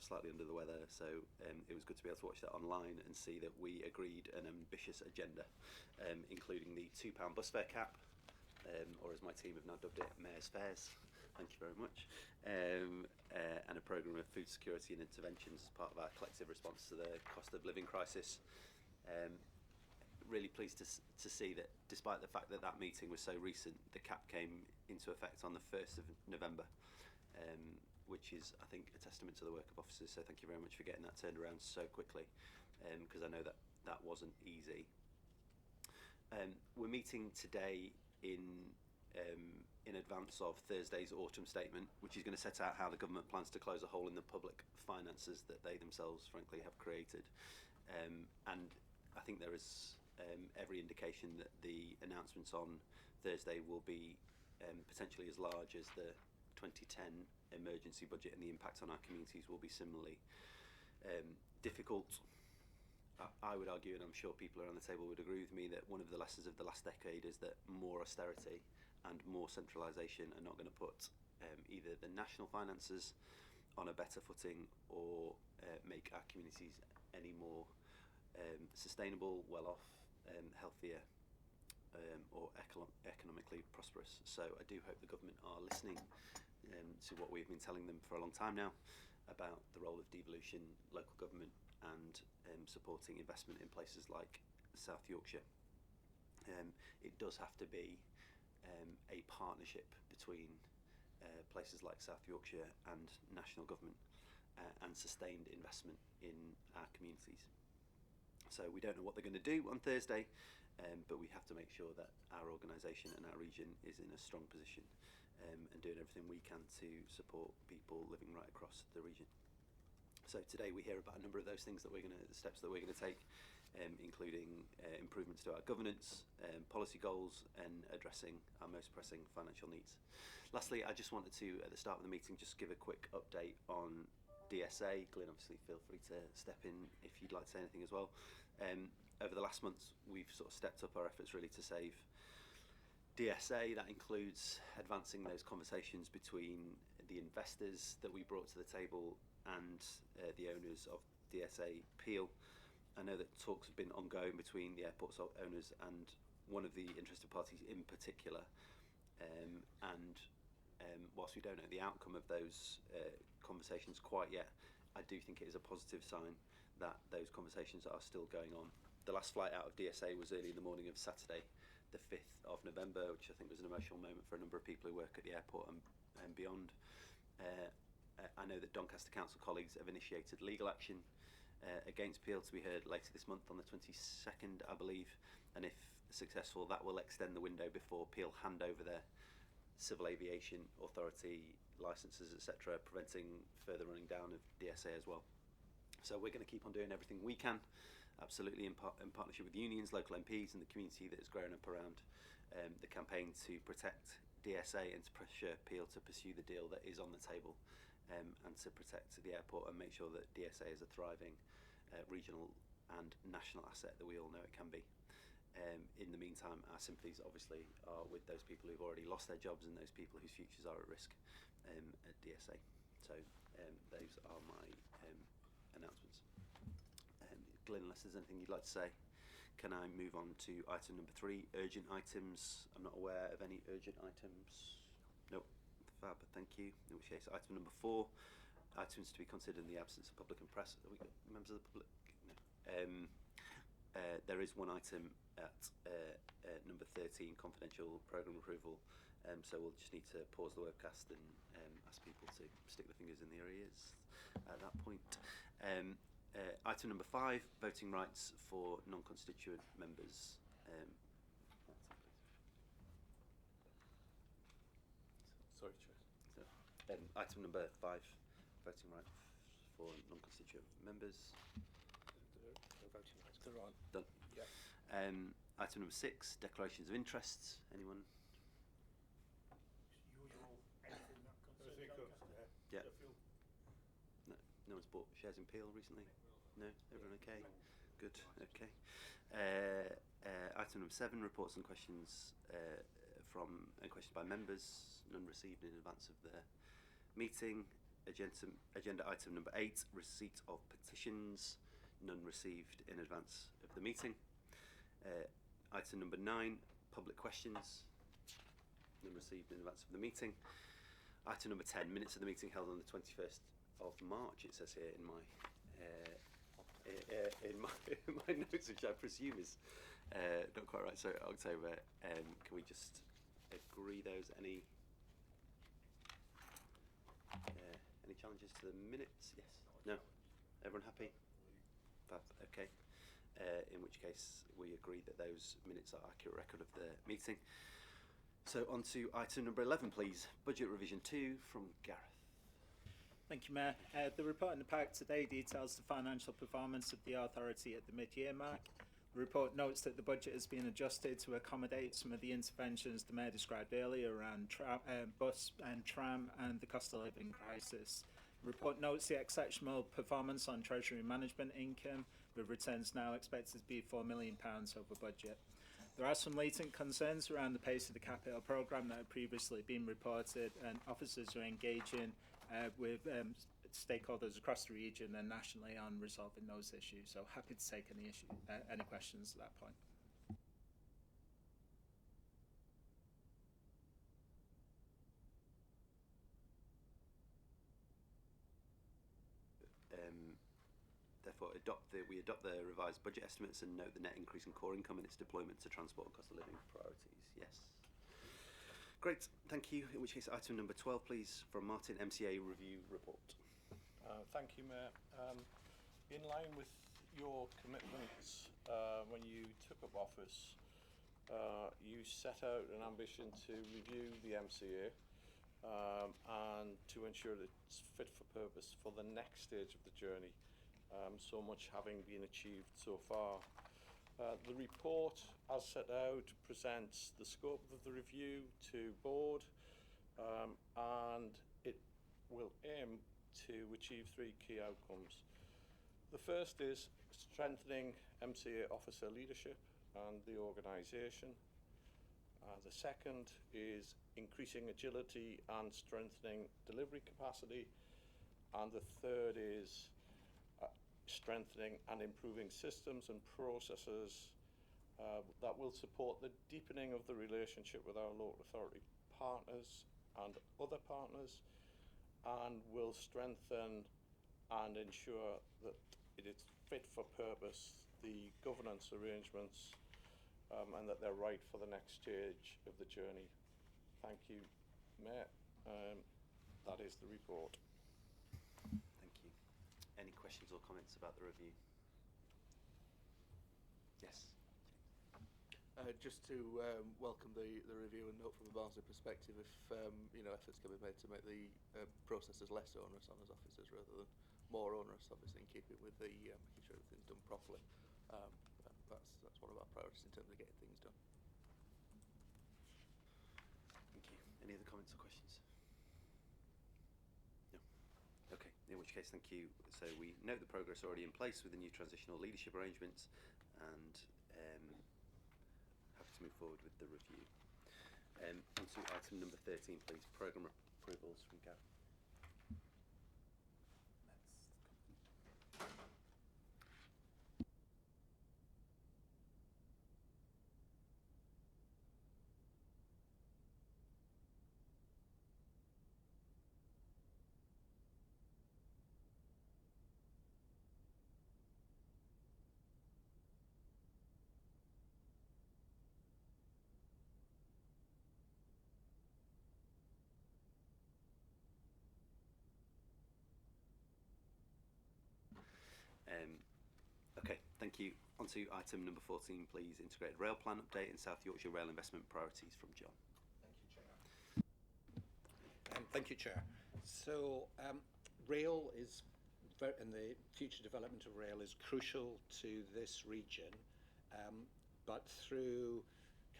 was slightly under the weather, so it was good to be able to watch that online and see that we agreed an ambitious agenda, including the £2 bus fare cap, or as my team have now dubbed it, Mayor's Fares. Thank you very much. And a programme of food security and interventions as part of our collective response to the cost of living crisis. Really pleased to see that despite the fact that that meeting was so recent, the cap came into effect on the 1st of November, which is, I think, a testament to the work of officers. So thank you very much for getting that turned around so quickly, because I know that that wasn't easy. We're meeting today in advance of Thursday's autumn statement, which is going to set out how the government plans to close a hole in the public finances that they themselves, frankly, have created. And I think there is every indication that the announcements on Thursday will be potentially as large as the 2010 emergency budget, and the impact on our communities will be similarly difficult. I would argue, and I'm sure people around the table would agree with me, that one of the lessons of the last decade is that more austerity and more centralisation are not going to put either the national finances on a better footing or make our communities any more sustainable, well-off, healthier, or economically prosperous. So I do hope the government are listening to what we've been telling them for a long time now about the role of devolution, local government, and supporting investment in places like South Yorkshire. It does have to be a partnership between places like South Yorkshire and national government, and sustained investment in our communities. So we don't know what they're going to do on Thursday, but we have to make sure that our organisation and our region is in a strong position, and doing everything we can to support people living right across the region. So today we hear about a number of those things that steps that we're going to take, including improvements to our governance, policy goals, and addressing our most pressing financial needs. Lastly, I just wanted to, at the start of the meeting, just give a quick update on DSA. Glyn, obviously feel free to step in if you'd like to say anything as well. Over the last months, we've sort of stepped up our efforts really to save DSA. That includes advancing those conversations between the investors that we brought to the table and the owners of DSA Peel. I know that talks have been ongoing between the airport's owners and one of the interested parties in particular, and whilst we don't know the outcome of those conversations quite yet, I do think it is a positive sign that those conversations are still going on. The last flight out of DSA was early in the morning of Saturday, the 5th of November, which I think was an emotional moment for a number of people who work at the airport and beyond. I know that Doncaster Council colleagues have initiated legal action against Peel to be heard later this month on the 22nd, I believe, and if successful, that will extend the window before Peel hand over their Civil Aviation Authority licences, etc., preventing further running down of DSA as well. So we're going to keep on doing everything we can, absolutely in partnership with unions, local MPs and the community that has grown up around the campaign to protect DSA and to pressure Peel to pursue the deal that is on the table, and to protect the airport and make sure that DSA is a thriving regional and national asset that we all know it can be. In the meantime, our sympathies obviously are with those people who've already lost their jobs and those people whose futures are at risk at DSA. So those are my announcements. Glyn, unless there's anything you'd like to say, can I move on to item number 3, urgent items? I'm not aware of any urgent items. Nope. Fab, thank you. In which case, item number 4, items to be considered in the absence of public and press. Have we got members of the public? No. There is one item at number 13, confidential programme approval, so we'll just need to pause the webcast and ask people to stick their fingers in their ears at that point. Item number 5, voting rights for non-constituent members. Sorry, Chair. So, item number 5, voting rights for non-constituent members. The voting rights. They're on. Done. Yeah. Item number 6, declarations of interests. Anyone? Usual, anything that concerns Doncaster. Yeah. Sheffield. No one's bought shares in Peel recently? No? Everyone okay? Good, okay. Item number 7, reports and questions questions by members, none received in advance of the meeting. agenda item number 8, receipt of petitions, none received in advance of the meeting. Item number 9, public questions, none received in advance of the meeting. Item number 10, minutes of the meeting held on the 21st of March, it says here in my my notes, which I presume is not quite right, so October. Can we just agree those? Any challenges to the minutes? Yes? No? Everyone happy? Fab. Okay. In which case we agree that those minutes are accurate record of the meeting. So on to item number 11, please. Budget revision 2 from Gareth. Thank you, Mayor. The report in the pack today details the financial performance of the authority at the mid-year mark. The report notes that the budget has been adjusted to accommodate some of the interventions the Mayor described earlier around bus and tram and the cost of living crisis. The report notes the exceptional performance on Treasury Management income, with returns now expected to be £4 million over budget. There are some latent concerns around the pace of the capital programme that have previously been reported, and officers are engaging with stakeholders across the region and nationally on resolving those issues. So happy to take any questions at that point. Therefore, we adopt the revised budget estimates and note the net increase in core income and its deployment to transport and cost of living priorities. Yes. Great, thank you. In which case, item number 12, please, from Martin, MCA Review Report. Thank you, Mayor. In line with your commitments when you took up office, you set out an ambition to review the MCA and to ensure that it's fit for purpose for the next stage of the journey. So much having been achieved so far. The report, as set out, presents the scope of the review to board, and it will aim to achieve 3 key outcomes. The first is strengthening MCA officer leadership and the organisation. The second is increasing agility and strengthening delivery capacity. And the third is strengthening and improving systems and processes that will support the deepening of the relationship with our local authority partners and other partners, and will strengthen and ensure that it is fit for purpose, the governance arrangements, and that they're right for the next stage of the journey. Thank you, Mayor. That is the report. Thank you. Any questions or comments about the review? Yes. Just to welcome the review and note from a Barnsley perspective, if efforts can be made to make the processes less onerous on us officers rather than more onerous, obviously in keeping with the making sure everything's done properly. That's one of our priorities in terms of getting things done. Thank you. Any other comments or questions? No. Okay. In which case, thank you. So we note the progress already in place with the new transitional leadership arrangements, and happy to move forward with the review. On to item number 13, please. Programme approvals from Gareth. Okay, thank you. On to item number 14, please. Integrated Rail Plan update and South Yorkshire Rail investment priorities from John. Thank you, Chair. So, rail is, and the future development of rail is crucial to this region, but through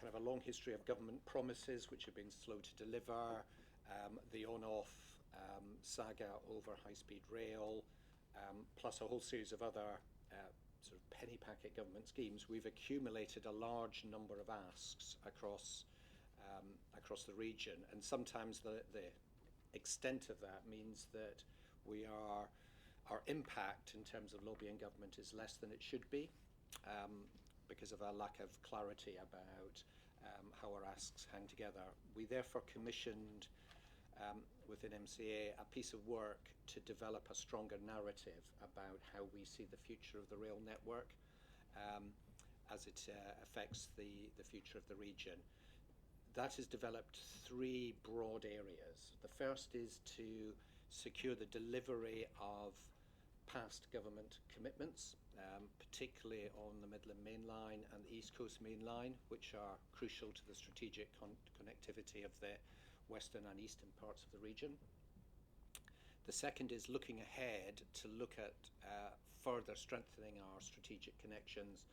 kind of a long history of government promises which have been slow to deliver, the on-off saga over high-speed rail, plus a whole series of other sort of penny packet government schemes, we've accumulated a large number of asks across the region, and sometimes the extent of that means that our impact in terms of lobbying government is less than it should be, because of our lack of clarity about how our asks hang together. We therefore commissioned within MCA a piece of work to develop a stronger narrative about how we see the future of the rail network as it affects the future of the region. That has developed three broad areas. The first is to secure the delivery of past government commitments, particularly on the Midland Main Line and the East Coast Main Line, which are crucial to the strategic connectivity of the western and eastern parts of the region. The second is looking ahead to look at further strengthening our strategic connections.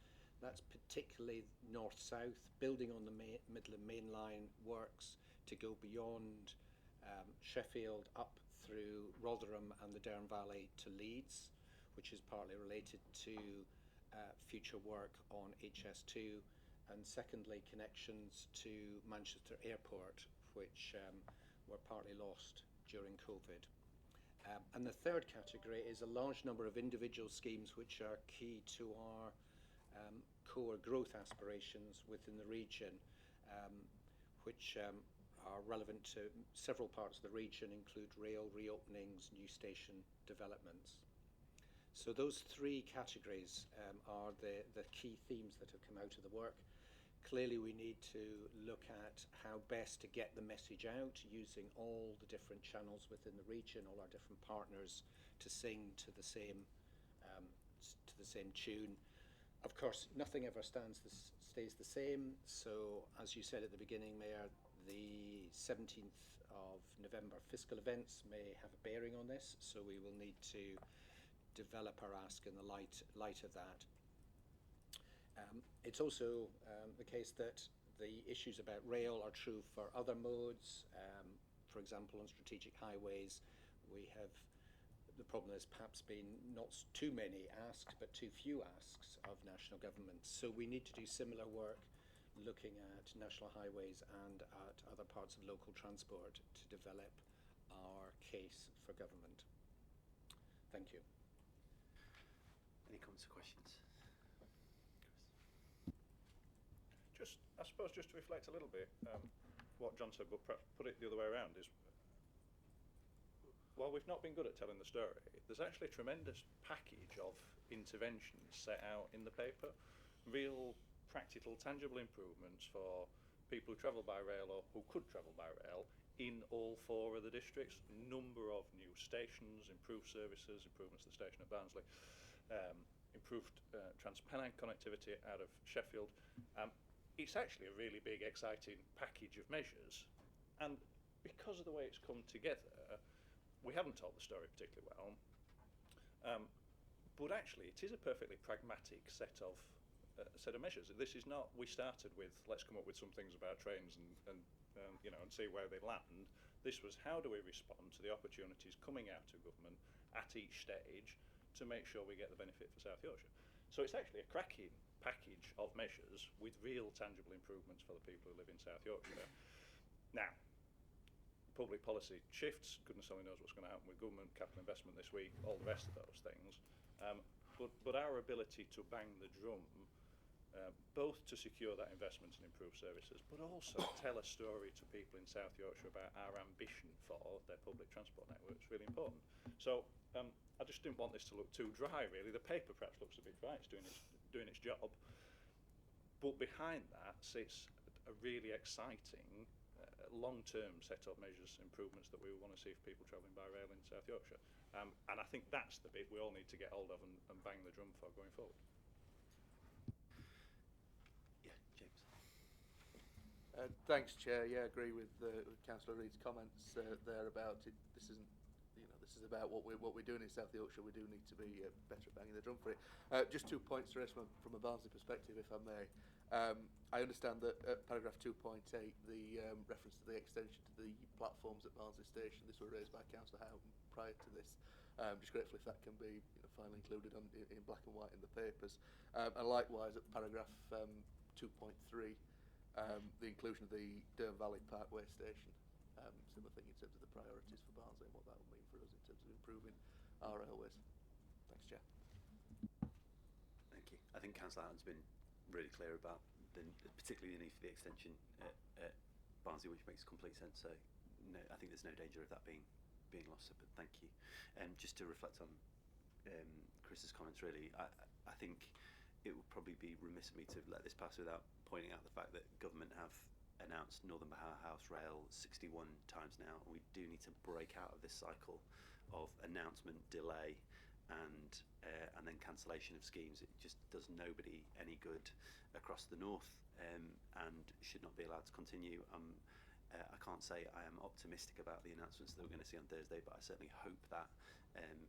That's particularly north-south, building on the Midland Main Line works to go beyond Sheffield up through Rotherham and the Dearne Valley to Leeds, which is partly related to future work on HS2, and secondly connections to Manchester Airport, which were partly lost during COVID. And the third category is a large number of individual schemes which are key to our core growth aspirations within the region, which are relevant to several parts of the region, include rail reopenings, new station developments. So those three categories are the key themes that have come out of the work. Clearly we need to look at how best to get the message out using all the different channels within the region, all our different partners to sing to the same tune. Of course, nothing ever stays the same, so as you said at the beginning, Mayor, the 17th of November fiscal events may have a bearing on this, so we will need to develop our ask in the light of that. It's also the case that the issues about rail are true for other modes. For example, on strategic highways, the problem has perhaps been not too many asks, but too few asks of national governments. So we need to do similar work looking at national highways and at other parts of local transport to develop our case for government. Thank you. Any comments or questions? I suppose just to reflect a little bit, what John said, but perhaps put it the other way around, is while we've not been good at telling the story, there's actually a tremendous package of interventions set out in the paper, real practical, tangible improvements for people who travel by rail or who could travel by rail in all four of the districts. Number of new stations, improved services, improvements to the station at Barnsley, improved Trans-Pennine connectivity out of Sheffield. It's actually a really big, exciting package of measures, and because of the way it's come together, we haven't told the story particularly well, but actually it is a perfectly pragmatic set of measures. This is not, we started with, let's come up with some things about trains and see where they land. This was, how do we respond to the opportunities coming out of government at each stage to make sure we get the benefit for South Yorkshire. So it's actually a cracking package of measures with real tangible improvements for the people who live in South Yorkshire. Now, public policy shifts, goodness only knows what's going to happen with government, capital investment this week, all the rest of those things. But our ability to bang the drum, both to secure that investment and improve services, but also tell a story to people in South Yorkshire about our ambition for their public transport network is really important. So I just didn't want this to look too dry, really. The paper perhaps looks a bit dry, it's doing its job, but behind that sits a really exciting long-term set of measures, improvements that we want to see for people travelling by rail in South Yorkshire. And I think that's the bit we all need to get hold of and bang the drum for going forward. Yeah, James. Thanks, Chair. Yeah, I agree with Councillor Reid's comments there about it. This isn't, this is about what we're doing in South Yorkshire. We do need to be better at banging the drum for it. Just 2 points to raise from a Barnsley perspective, if I may. I understand that at paragraph 2.8, the reference to the extension to the platforms at Barnsley Station, this was raised by Councillor Houghton prior to this. Just grateful if that can be finally included in black and white in the papers. And likewise at paragraph 2.3, the inclusion of the Dearne Valley Parkway Station. Similar thing in terms of the priorities for Barnsley and what that will mean for us in terms of improving our railways. Thanks, Chair. Thank you. I think Councillor Allen's been really clear about particularly the need for the extension at Barnsley, which makes complete sense. So no, I think there's no danger of that being lost. But thank you. Just to reflect on Chris's comments, really, I think it would probably be remiss of me to let this pass without pointing out the fact that government have announced Northern House Rail 61 times now, and we do need to break out of this cycle of announcement, delay, and then cancellation of schemes. It just does nobody any good across the north, and should not be allowed to continue. I can't say I am optimistic about the announcements that we're going to see on Thursday, but I certainly hope that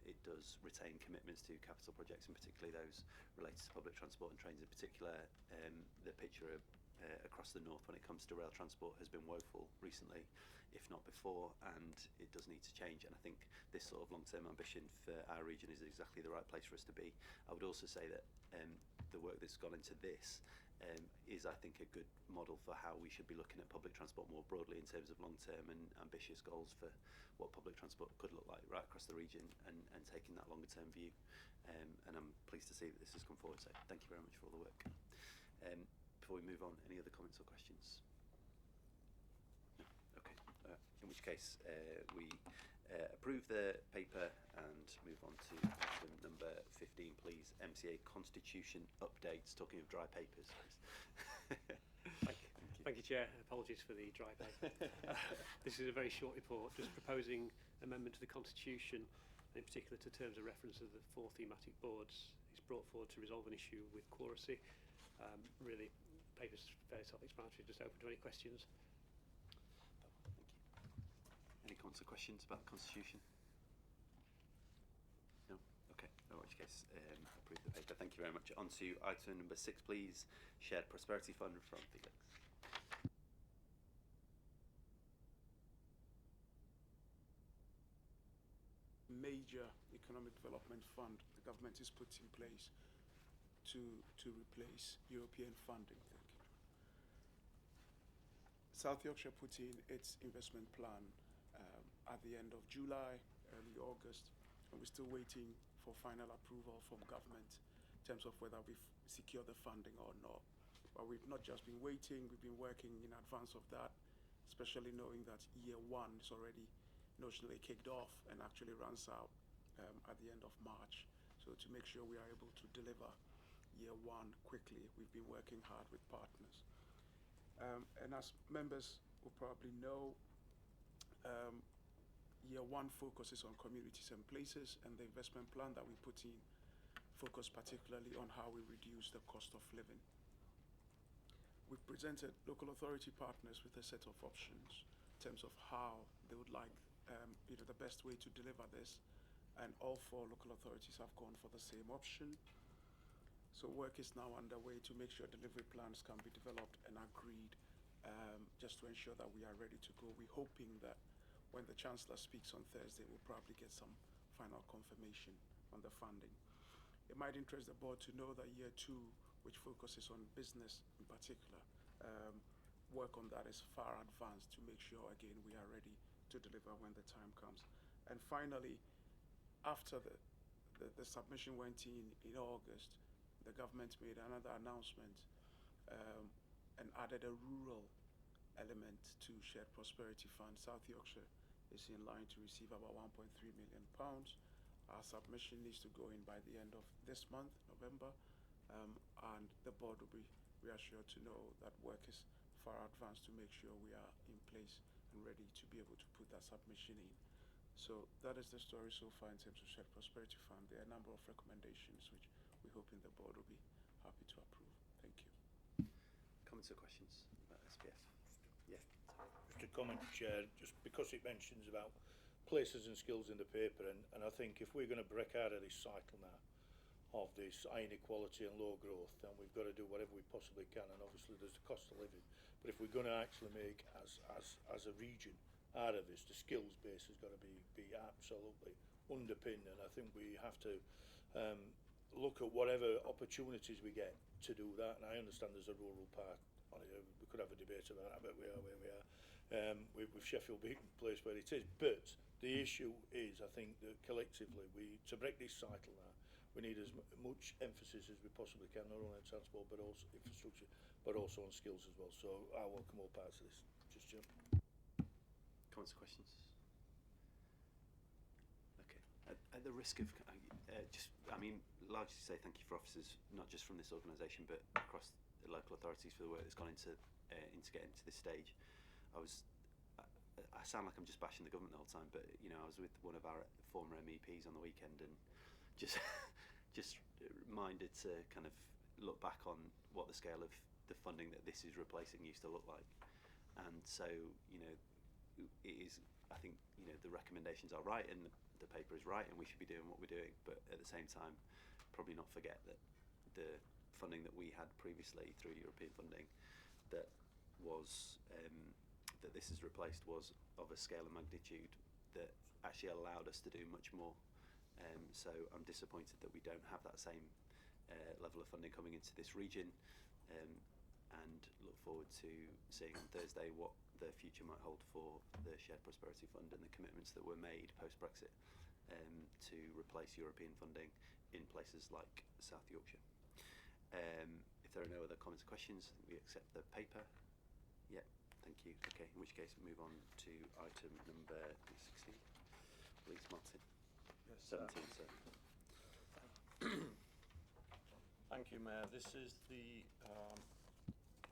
it does retain commitments to capital projects, and particularly those related to public transport and trains in particular. The picture across the north when it comes to rail transport has been woeful recently, if not before, and it does need to change. And I think this sort of long-term ambition for our region is exactly the right place for us to be. I would also say that the work that's gone into this is, I think, a good model for how we should be looking at public transport more broadly in terms of long-term and ambitious goals for what public transport could look like right across the region, and taking that longer-term view. And I'm pleased to see that this has come forward, so thank you very much for all the work. Before we move on, any other comments or questions? No? Okay. In which case, we approve the paper and move on to item number 15, please. MCA Constitution updates. Talking of dry papers. Thank you, Chair. Apologies for the dry paper. This is a very short report, just proposing amendment to the Constitution, in particular to terms of reference of the 4 thematic boards. It's brought forward to resolve an issue with quoracy. Really, paper's very self-explanatory. Just open to any questions. Thank you. Any comments or questions about the Constitution? No? Okay. In which case, approve the paper. Thank you very much. On to item number 6, please. Shared Prosperity Fund from Felix. Major economic development fund the government is put in place to replace European funding. Thank you. South Yorkshire put in its investment plan at the end of July, early August, and we're still waiting for final approval from government in terms of whether we've secured the funding or not. But we've not just been waiting, we've been working in advance of that, especially knowing that year 1 is already notionally kicked off and actually runs out at the end of March. So to make sure we are able to deliver year 1 quickly, we've been working hard with partners. And as members will probably know, year 1 focuses on communities and places, and the investment plan that we put in focus particularly on how we reduce the cost of living. We've presented local authority partners with a set of options in terms of how they would like the best way to deliver this, and all 4 local authorities have gone for the same option. So work is now underway to make sure delivery plans can be developed and agreed, just to ensure that we are ready to go. We're hoping that when the Chancellor speaks on Thursday, we'll probably get some final confirmation on the funding. It might interest the board to know that year 2, which focuses on business in particular, work on that is far advanced to make sure, again, we are ready to deliver when the time comes. And finally, after the submission went in August, the government made another announcement and added a rural element to Shared Prosperity Fund. South Yorkshire is in line to receive about £1.3 million. Our submission needs to go in by the end of this month, November, and the board will be reassured to know that work is far advanced to make sure we are in place and ready to be able to put that submission in. So that is the story so far in terms of Shared Prosperity Fund. There are a number of recommendations which we're hoping the board will be happy to approve. Thank you. Comments or questions about SPF? Yeah. Just a comment, Chair, just because it mentions about places and skills in the paper, and I think if we're going to break out of this cycle now of this high inequality and low growth, then we've got to do whatever we possibly can, and obviously there's the cost of living. But if we're going to actually make as a region out of this, the skills base has got to be absolutely underpinned, and I think we have to look at whatever opportunities we get to do that. And I understand there's a rural part on it. We could have a debate about that, but we are where we are. with Sheffield being the place where it is. But the issue is, I think, that collectively, to break this cycle now, we need as much emphasis as we possibly can, not only on transport, but also infrastructure, but also on skills as well. So I welcome all parts of this. Just Jim. Comments or questions? Okay. At the risk of largely say thank you for officers, not just from this organisation, but across the local authorities for the work that's gone into getting to this stage. I sound like I'm just bashing the government the whole time, but I was with one of our former MEPs on the weekend and just minded to kind of look back on what the scale of the funding that this is replacing used to look like. And so, it is, I think, the recommendations are right and the paper is right and we should be doing what we're doing, but at the same time, probably not forget that the funding that we had previously through European funding that was that this has replaced was of a scale and magnitude that actually allowed us to do much more. So I'm disappointed that we don't have that same level of funding coming into this region, and look forward to seeing on Thursday what the future might hold for the Shared Prosperity Fund and the commitments that were made post-Brexit to replace European funding in places like South Yorkshire. If there are no other comments or questions, we accept the paper. Yeah, thank you. Okay, in which case move on to item number 16. Please, Martin. Yes, 17, sir. Thank you, Mayor. This is the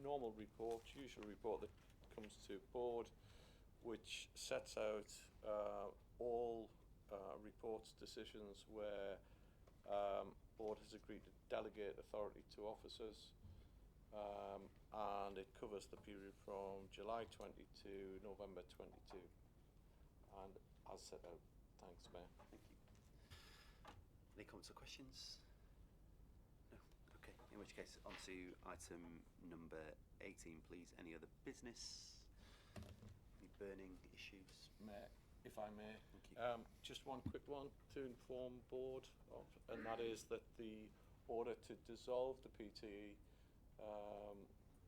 normal report, usual report that comes to board, which sets out all reports, decisions where board has agreed to delegate authority to officers, and it covers the period from July 20 to November 22. And as set out, thanks, Mayor. Thank you. Any comments or questions? No? Okay, in which case on to item number 18, please. Any other business? Any burning issues? Mayor, if I may. Thank you. Just one quick one to inform board of, and that is that the order to dissolve the PTE,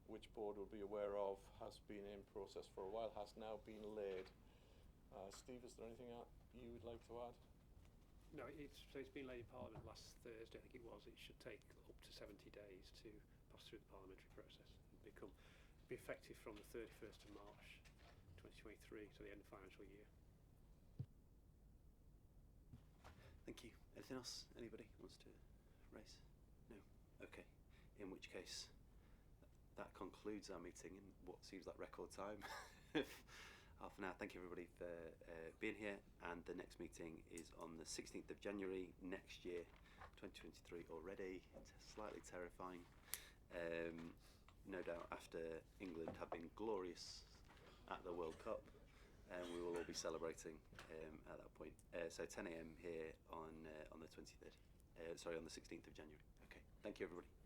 which board will be aware of, has been in process for a while, has now been laid. Steve, is there anything you would like to add? No, it's been laid in Parliament last Thursday, I think it was. It should take up to 70 days to pass through the parliamentary process and be effective from the 31st of March 2023 to the end of the financial year. Thank you. Anything else anybody wants to raise? No? Okay. In which case, that concludes our meeting in what seems like record time. Half an hour. Thank you everybody for being here, and the next meeting is on the 16th of January next year, 2023 already. It's slightly terrifying. No doubt after England have been glorious at the World Cup, and we will all be celebrating at that point. So 10 AM here on the 23rd. On the 16th of January. Okay. Thank you everybody.